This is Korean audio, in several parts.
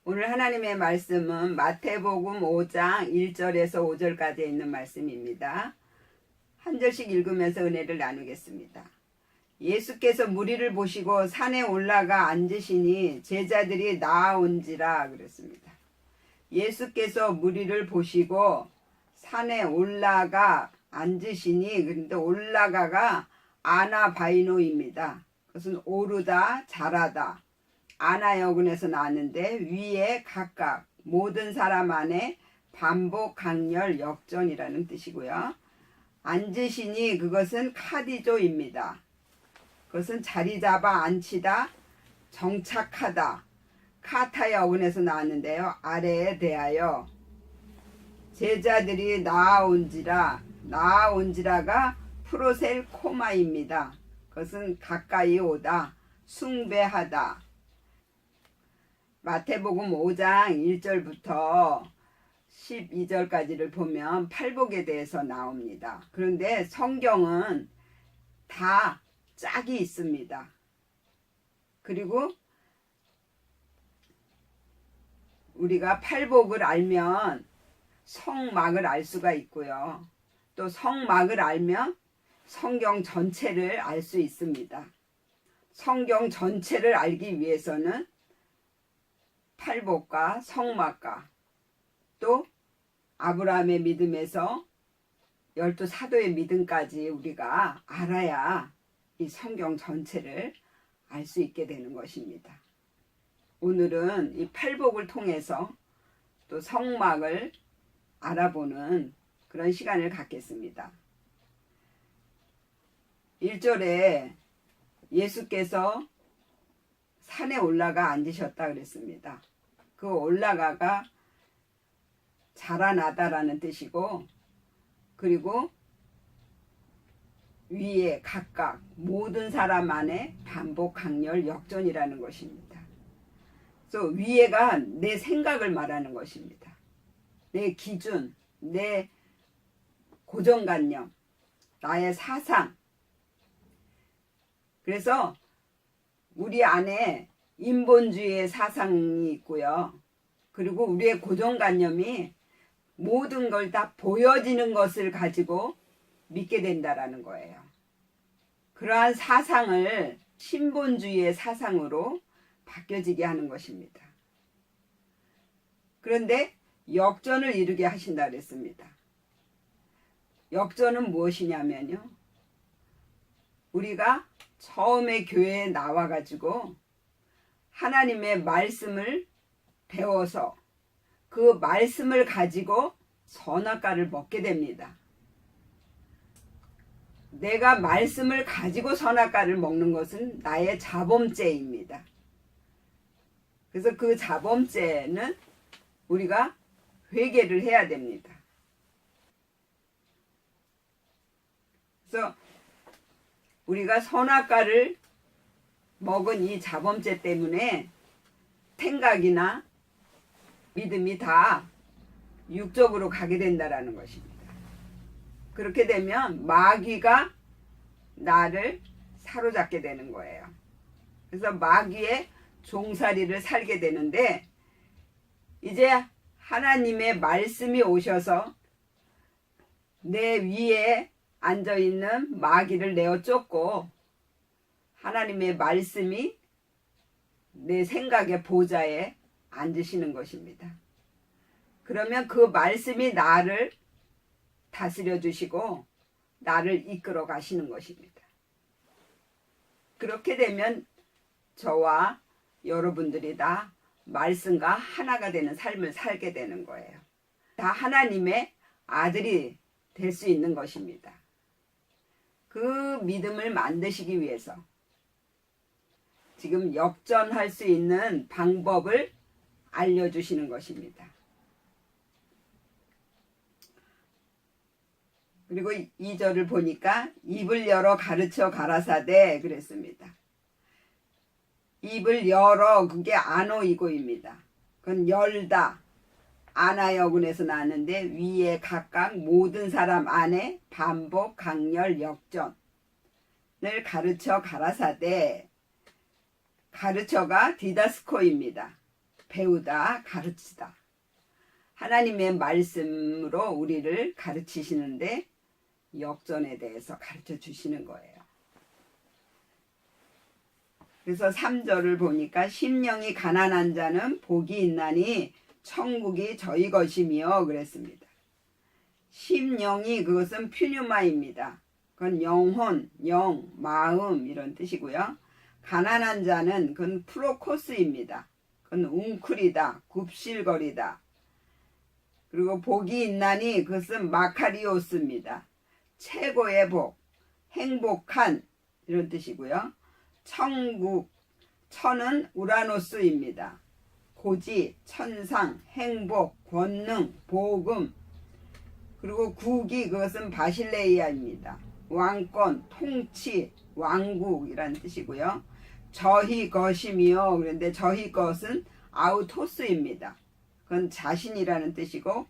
오늘 하나님의 말씀은 마태복음 5장 1절에서 5절까지 있는 말씀입니다. 한 절씩 읽으면서 은혜를 나누겠습니다. 예수께서 무리를 보시고 산에 올라가 앉으시니 제자들이 나아온지라 그랬습니다. 예수께서 무리를 보시고 산에 올라가 앉으시니, 그런데 올라가가 아나바이노입니다. 그것은 오르다, 자라다. 아나여군에서 나왔는데 위에 각각 모든 사람 안에 반복, 강렬, 역전이라는 뜻이고요. 앉으시니 그것은 카디조입니다. 그것은 자리 잡아 앉히다, 정착하다. 카타여군에서 나왔는데요. 아래에 대하여. 제자들이 나아온지라가 프로셀코마입니다. 그것은 가까이 오다, 숭배하다. 마태복음 5장 1절부터 12절까지를 보면 팔복에 대해서 나옵니다. 그런데 성경은 다 짝이 있습니다. 그리고 우리가 팔복을 알면 성막을 알 수가 있고요. 또 성막을 알면 성경 전체를 알 수 있습니다. 성경 전체를 알기 위해서는 팔복과 성막과 또 아브라함의 믿음에서 12사도의 믿음까지 우리가 알아야 이 성경 전체를 알 수 있게 되는 것입니다. 오늘은 이 팔복을 통해서 또 성막을 알아보는 그런 시간을 갖겠습니다. 1절에 예수께서 산에 올라가 앉으셨다 그랬습니다. 그 올라가가 자라나다라는 뜻이고, 그리고 위에 각각 모든 사람 안에 반복, 강렬, 역전이라는 것입니다. 그래서 위에가 내 생각을 말하는 것입니다. 내 기준, 내 고정관념, 나의 사상. 그래서 우리 안에 인본주의의 사상이 있고요. 그리고 우리의 고정관념이 모든 걸 다 보여지는 것을 가지고 믿게 된다라는 거예요. 그러한 사상을 신본주의의 사상으로 바뀌어지게 하는 것입니다. 그런데 역전을 이루게 하신다 그랬습니다. 역전은 무엇이냐면요. 우리가 처음에 교회에 나와가지고 하나님의 말씀을 배워서 그 말씀을 가지고 선악과를 먹게 됩니다. 내가 말씀을 가지고 선악과를 먹는 것은 나의 자범죄입니다. 그래서 그 자범죄는 우리가 회개를 해야 됩니다. 그래서 우리가 선악과를 먹은 이 자범죄 때문에 생각이나 믿음이 다 육적으로 가게 된다라는 것입니다. 그렇게 되면 마귀가 나를 사로잡게 되는 거예요. 그래서 마귀의 종살이를 살게 되는데, 이제 하나님의 말씀이 오셔서 내 위에 앉아있는 마귀를 내어 쫓고 하나님의 말씀이 내 생각의 보좌에 앉으시는 것입니다. 그러면 그 말씀이 나를 다스려 주시고 나를 이끌어 가시는 것입니다. 그렇게 되면 저와 여러분들이 다 말씀과 하나가 되는 삶을 살게 되는 거예요. 다 하나님의 아들이 될 수 있는 것입니다. 그 믿음을 만드시기 위해서 지금 역전할 수 있는 방법을 알려주시는 것입니다. 그리고 2절을 보니까 입을 열어 가르쳐 가라사대 그랬습니다. 입을 열어, 그게 아노이고입니다. 그건 열다, 아나여군에서 나왔는데 위에 각각 모든 사람 안에 반복, 강렬, 역전을 가르쳐 가라사대. 가르쳐가 디다스코입니다. 배우다, 가르치다. 하나님의 말씀으로 우리를 가르치시는데 역전에 대해서 가르쳐 주시는 거예요. 그래서 3절을 보니까 심령이 가난한 자는 복이 있나니 천국이 저희 것이며 그랬습니다. 심령이 그것은 퓨뉴마입니다. 그건 영혼, 영, 마음 이런 뜻이고요. 가난한 자는 그건 프로코스입니다. 그건 웅크리다, 굽실거리다. 그리고 복이 있나니 그것은 마카리오스입니다. 최고의 복, 행복한 이런 뜻이고요. 천국, 천은 우라노스입니다. 고지, 천상, 행복, 권능, 복음. 그리고 국이 그것은 바실레이아입니다. 왕권, 통치, 왕국이라는 뜻이고요. 저희 것이며 그런데 저희 것은 아우토스입니다. 그건 자신이라는 뜻이고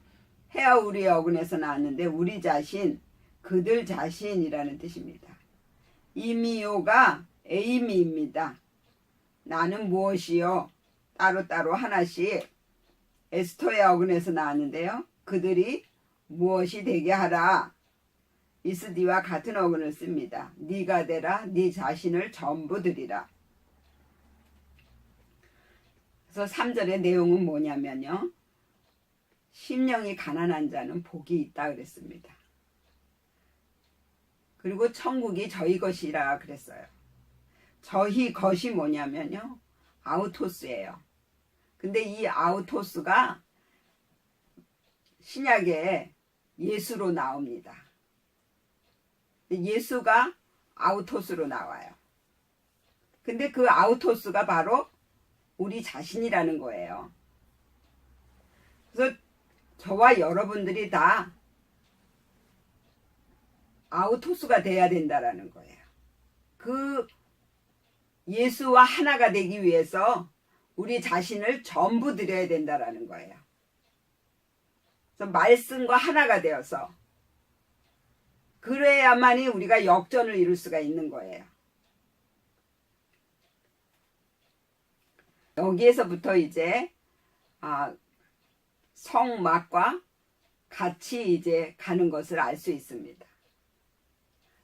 헤어 우리 어근에서 나왔는데 우리 자신, 그들 자신이라는 뜻입니다. 이미요가 에이미입니다. 나는 무엇이요? 따로따로 하나씩 에스토의 어근에서 나왔는데요. 그들이 무엇이 되게 하라. 이스디와 같은 어근을 씁니다. 네가 되라, 네 자신을 전부 드리라. 그래서 3절의 내용은 뭐냐면요. 심령이 가난한 자는 복이 있다 그랬습니다. 그리고 천국이 저희 것이라 그랬어요. 저희 것이 뭐냐면요. 아우토스예요. 근데 이 아우토스가 신약에 예수로 나옵니다. 예수가 아우토스로 나와요. 근데 그 아우토스가 바로 우리 자신이라는 거예요. 그래서 저와 여러분들이 다 아우토스가 돼야 된다라는 거예요. 그 예수와 하나가 되기 위해서 우리 자신을 전부 드려야 된다라는 거예요. 그래서 말씀과 하나가 되어서 그래야만이 우리가 역전을 이룰 수가 있는 거예요. 여기에서부터 이제 성막과 같이 이제 가는 것을 알 수 있습니다.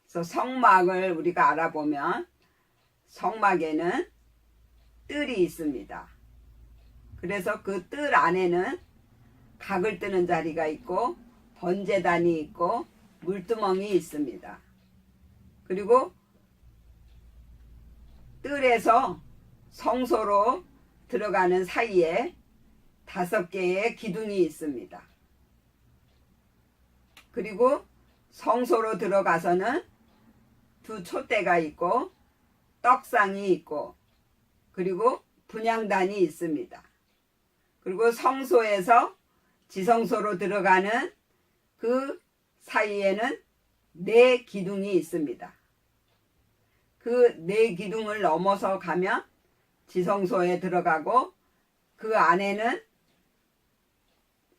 그래서 성막을 우리가 알아보면 성막에는 뜰이 있습니다. 그래서 그 뜰 안에는 각을 뜨는 자리가 있고 번제단이 있고 물두멍이 있습니다. 그리고 뜰에서 성소로 들어가는 사이에 5개의 기둥이 있습니다. 그리고 성소로 들어가서는 2 촛대가 있고 떡상이 있고 그리고 분향단이 있습니다. 그리고 성소에서 지성소로 들어가는 그 사이에는 4 기둥이 있습니다. 그 4 기둥을 넘어서 가면 지성소에 들어가고 그 안에는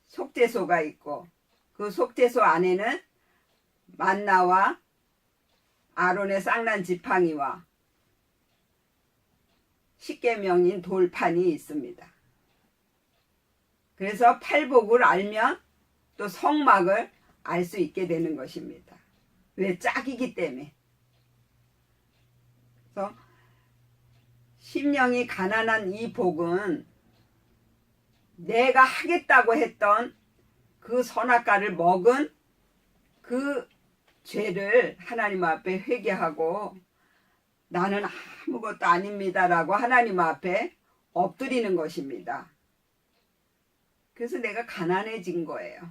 속죄소가 있고 그 속죄소 안에는 만나와 아론의 쌍난 지팡이와 십계명인 돌판이 있습니다. 그래서 팔복을 알면 또 성막을 알 수 있게 되는 것입니다. 왜? 짝이기 때문에. 그래서 심령이 가난한 이 복은 내가 하겠다고 했던 그 선악과를 먹은 그 죄를 하나님 앞에 회개하고 나는 아무것도 아닙니다라고 하나님 앞에 엎드리는 것입니다. 그래서 내가 가난해진 거예요.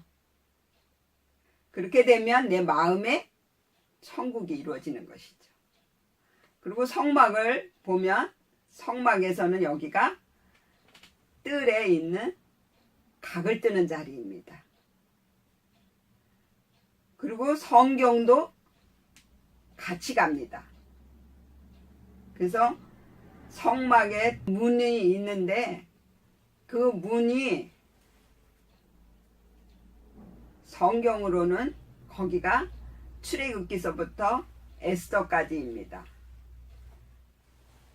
그렇게 되면 내 마음에 천국이 이루어지는 것이죠. 그리고 성막을 보면 성막에서는 여기가 뜰에 있는 각을 뜨는 자리입니다. 그리고 성경도 같이 갑니다. 그래서 성막에 문이 있는데 그 문이 성경으로는 거기가 출애굽기서부터 에스더까지입니다.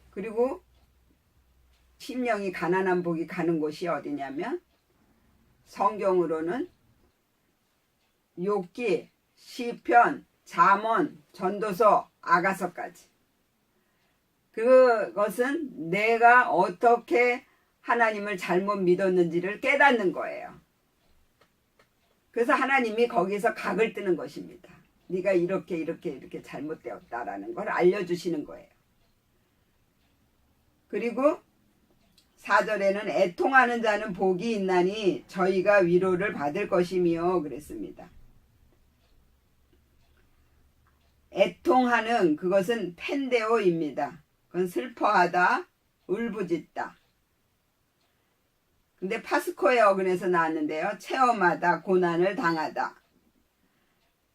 그리고 심령이 가난한 복이 가는 곳이 어디냐면 성경으로는 욥기, 시편, 잠언, 전도서, 아가서까지. 그것은 내가 어떻게 하나님을 잘못 믿었는지를 깨닫는 거예요. 그래서 하나님이 거기서 각을 뜨는 것입니다. 네가 이렇게 잘못되었다라는 걸 알려주시는 거예요. 그리고 4절에는 애통하는 자는 복이 있나니 저희가 위로를 받을 것이며 그랬습니다. 애통하는 그것은 펜데오입니다. 그건 슬퍼하다, 울부짖다. 근데 파스코의 어근에서 나왔는데요. 체험하다, 고난을 당하다.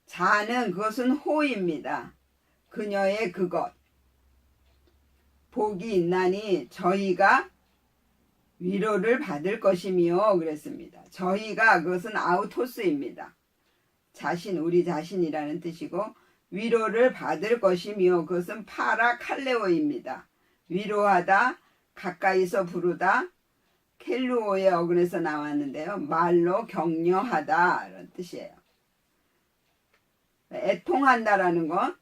자는 그것은 호입니다. 그녀의 그것. 복이 있나니 저희가 위로를 받을 것이며 그랬습니다. 저희가 그것은 아우토스입니다. 자신, 우리 자신이라는 뜻이고 위로를 받을 것이며 그것은 파라칼레오입니다. 위로하다, 가까이서 부르다, 켈루오의 어근에서 나왔는데요. 말로 격려하다 이런 뜻이에요. 애통한다라는 건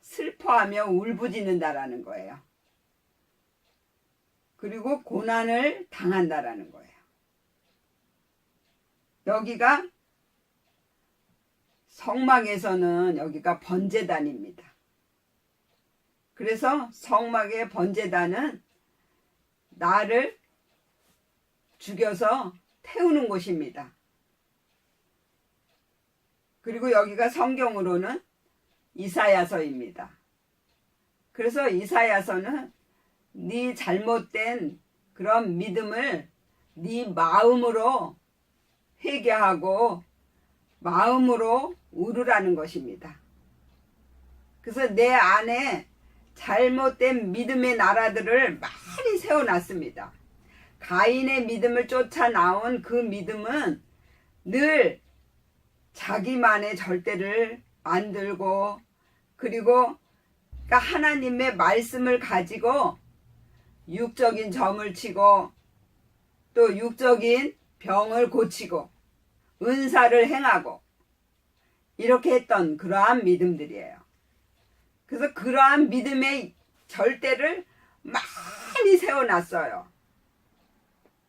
슬퍼하며 울부짖는다라는 거예요. 그리고 고난을 당한다라는 거예요. 여기가 성막에서는 여기가 번제단입니다. 그래서 성막의 번제단은 나를 죽여서 태우는 곳입니다. 그리고 여기가 성경으로는 이사야서입니다. 그래서 이사야서는 네 잘못된 그런 믿음을 네 마음으로 회개하고 마음으로 울으라는 것입니다. 그래서 내 안에 잘못된 믿음의 나라들을 많이 세워놨습니다. 가인의 믿음을 쫓아 나온 그 믿음은 늘 자기만의 절대를 만들고 그리고 그러니까 하나님의 말씀을 가지고 육적인 점을 치고 또 육적인 병을 고치고 은사를 행하고 이렇게 했던 그러한 믿음들이에요. 그래서 그러한 믿음의 절대를 많이 세워놨어요.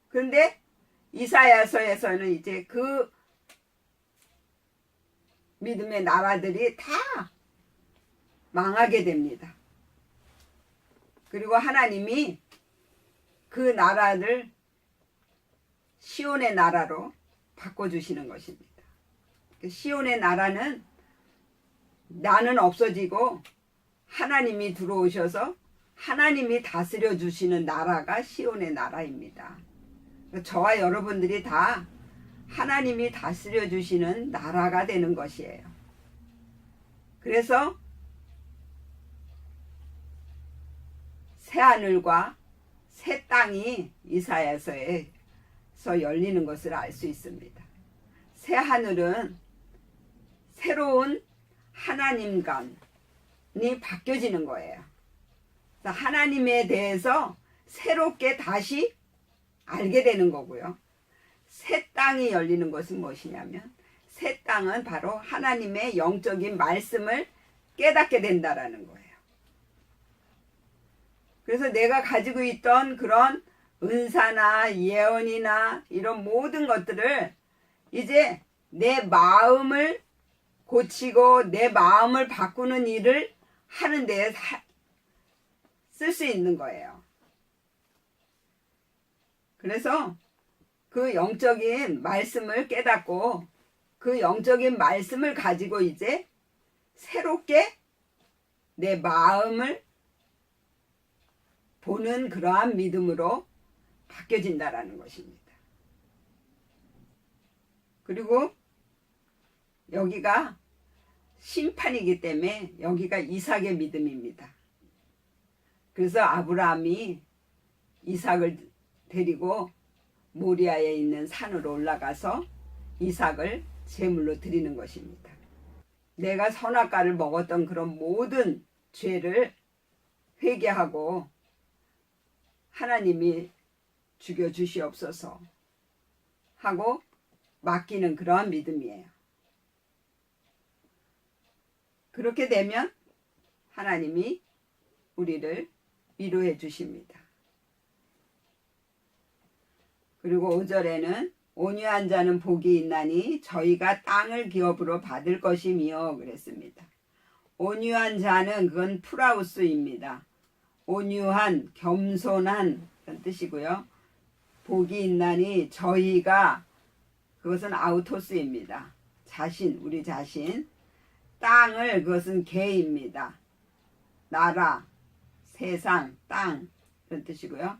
그런데 이사야서에서는 이제 그 믿음의 나라들이 다 망하게 됩니다. 그리고 하나님이 그 나라를 시온의 나라로 바꿔주시는 것입니다. 시온의 나라는 나는 없어지고 하나님이 들어오셔서 하나님이 다스려 주시는 나라가 시온의 나라입니다. 저와 여러분들이 다 하나님이 다스려 주시는 나라가 되는 것이에요. 그래서 새하늘과 새 땅이 이사야서에서 열리는 것을 알 수 있습니다. 새하늘은 새로운 하나님감이 바뀌어지는 거예요. 하나님에 대해서 새롭게 다시 알게 되는 거고요. 새 땅이 열리는 것은 무엇이냐면 새 땅은 바로 하나님의 영적인 말씀을 깨닫게 된다라는 거예요. 그래서 내가 가지고 있던 그런 은사나 예언이나 이런 모든 것들을 이제 내 마음을 고치고 내 마음을 바꾸는 일을 하는 데에 쓸 수 있는 거예요. 그래서 그 영적인 말씀을 깨닫고 그 영적인 말씀을 가지고 이제 새롭게 내 마음을 보는 그러한 믿음으로 바뀌어진다라는 것입니다. 그리고 여기가 심판이기 때문에 여기가 이삭의 믿음입니다. 그래서 아브라함이 이삭을 데리고 모리아에 있는 산으로 올라가서 이삭을 제물로 드리는 것입니다. 내가 선악과를 먹었던 그런 모든 죄를 회개하고 하나님이 죽여주시옵소서 하고 맡기는 그러한 믿음이에요. 그렇게 되면 하나님이 우리를 위로해 주십니다. 그리고 5절에는 온유한 자는 복이 있나니 저희가 땅을 기업으로 받을 것이며 그랬습니다. 온유한 자는 그건 프라우스입니다. 온유한, 겸손한 그런 뜻이고요. 복이 있나니 저희가 그것은 아우토스입니다. 자신, 우리 자신. 땅을 그것은 개입니다. 나라, 세상, 땅 그런 뜻이고요.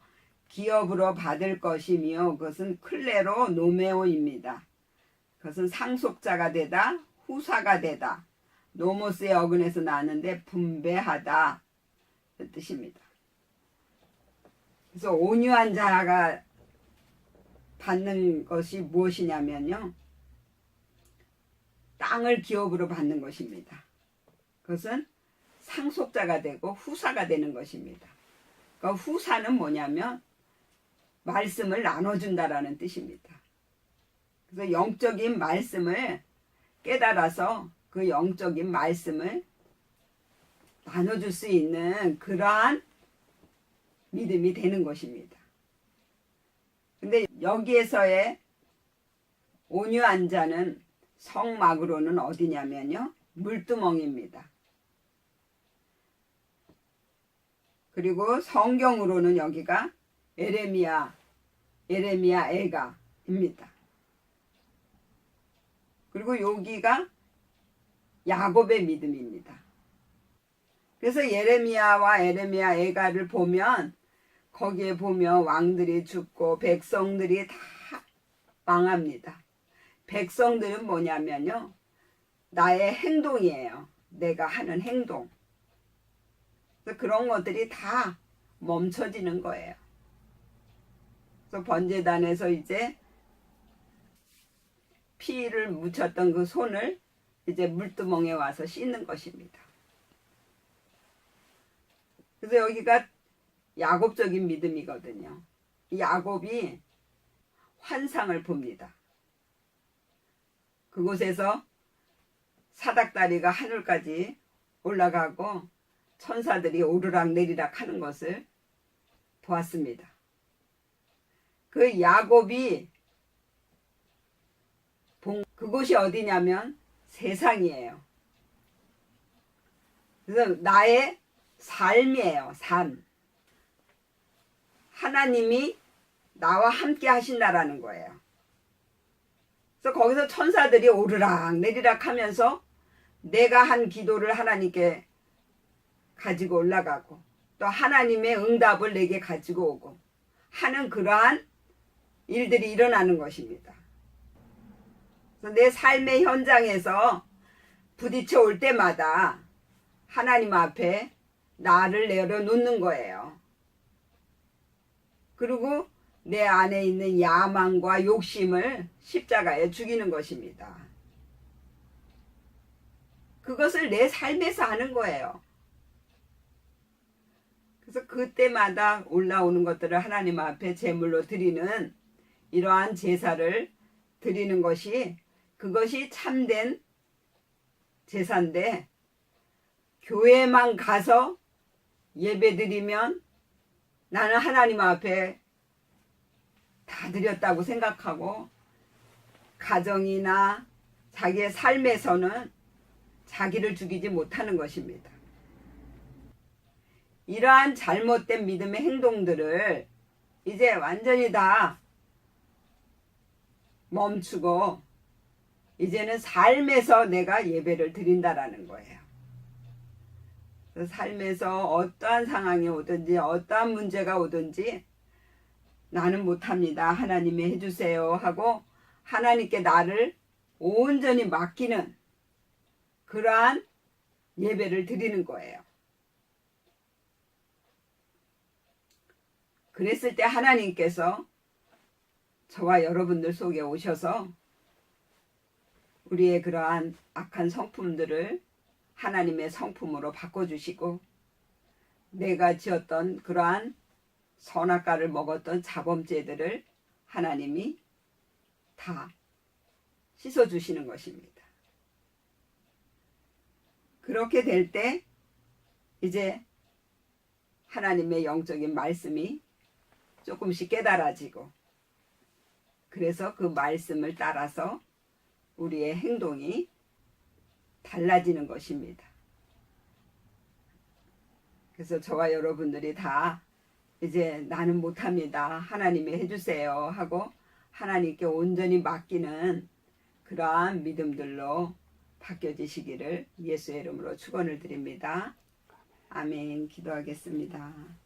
기업으로 받을 것이며 그것은 클레로 노메오입니다. 그것은 상속자가 되다, 후사가 되다. 노모스의 어근에서 나왔는데 분배하다 그 뜻입니다. 그래서 온유한 자가 받는 것이 무엇이냐면요. 땅을 기업으로 받는 것입니다. 그것은 상속자가 되고 후사가 되는 것입니다. 그러니까 후사는 뭐냐면 말씀을 나눠준다라는 뜻입니다. 그래서 영적인 말씀을 깨달아서 그 영적인 말씀을 나눠줄 수 있는 그러한 믿음이 되는 것입니다. 근데 여기에서의 온유한 자는 성막으로는 어디냐면요. 물두멍입니다. 그리고 성경으로는 여기가 에레미야 애가입니다. 그리고 여기가 야곱의 믿음입니다. 그래서 예레미야와 에레미야 애가를 보면 거기에 보면 왕들이 죽고 백성들이 다 망합니다. 백성들은 뭐냐면요. 나의 행동이에요. 내가 하는 행동. 그래서 그런 것들이 다 멈춰지는 거예요. 그래서 번제단에서 이제 피를 묻혔던 그 손을 이제 물두멍에 와서 씻는 것입니다. 그래서 여기가 야곱적인 믿음이거든요. 야곱이 환상을 봅니다. 그곳에서 사닥다리가 하늘까지 올라가고 천사들이 오르락 내리락 하는 것을 보았습니다. 그 야곱이 본 그곳이 어디냐면 세상이에요. 그래서 나의 삶이에요. 삶. 하나님이 나와 함께 하신다라는 거예요. 그래서 거기서 천사들이 오르락 내리락 하면서 내가 한 기도를 하나님께 가지고 올라가고 또 하나님의 응답을 내게 가지고 오고 하는 그러한 일들이 일어나는 것입니다. 그래서 내 삶의 현장에서 부딪혀 올 때마다 하나님 앞에 나를 내려놓는 거예요. 그리고 내 안에 있는 야망과 욕심을 십자가에 죽이는 것입니다. 그것을 내 삶에서 하는 거예요. 그래서 그때마다 올라오는 것들을 하나님 앞에 제물로 드리는 이러한 제사를 드리는 것이 그것이 참된 제사인데 교회만 가서 예배 드리면 나는 하나님 앞에 다 드렸다고 생각하고 가정이나 자기의 삶에서는 자기를 죽이지 못하는 것입니다. 이러한 잘못된 믿음의 행동들을 이제 완전히 다 멈추고 이제는 삶에서 내가 예배를 드린다라는 거예요. 삶에서 어떠한 상황이 오든지 어떠한 문제가 오든지 나는 못합니다. 하나님이 해주세요 하고 하나님께 나를 온전히 맡기는 그러한 예배를 드리는 거예요. 그랬을 때 하나님께서 저와 여러분들 속에 오셔서 우리의 그러한 악한 성품들을 하나님의 성품으로 바꿔주시고 내가 지었던 그러한 선악과를 먹었던 자범죄들을 하나님이 다 씻어주시는 것입니다. 그렇게 될 때 이제 하나님의 영적인 말씀이 조금씩 깨달아지고, 그래서 그 말씀을 따라서 우리의 행동이 달라지는 것입니다. 그래서 저와 여러분들이 다 이제 나는 못합니다, 하나님이 해주세요 하고 하나님께 온전히 맡기는 그러한 믿음들로 바뀌어지시기를 예수의 이름으로 축원을 드립니다. 아멘. 기도하겠습니다.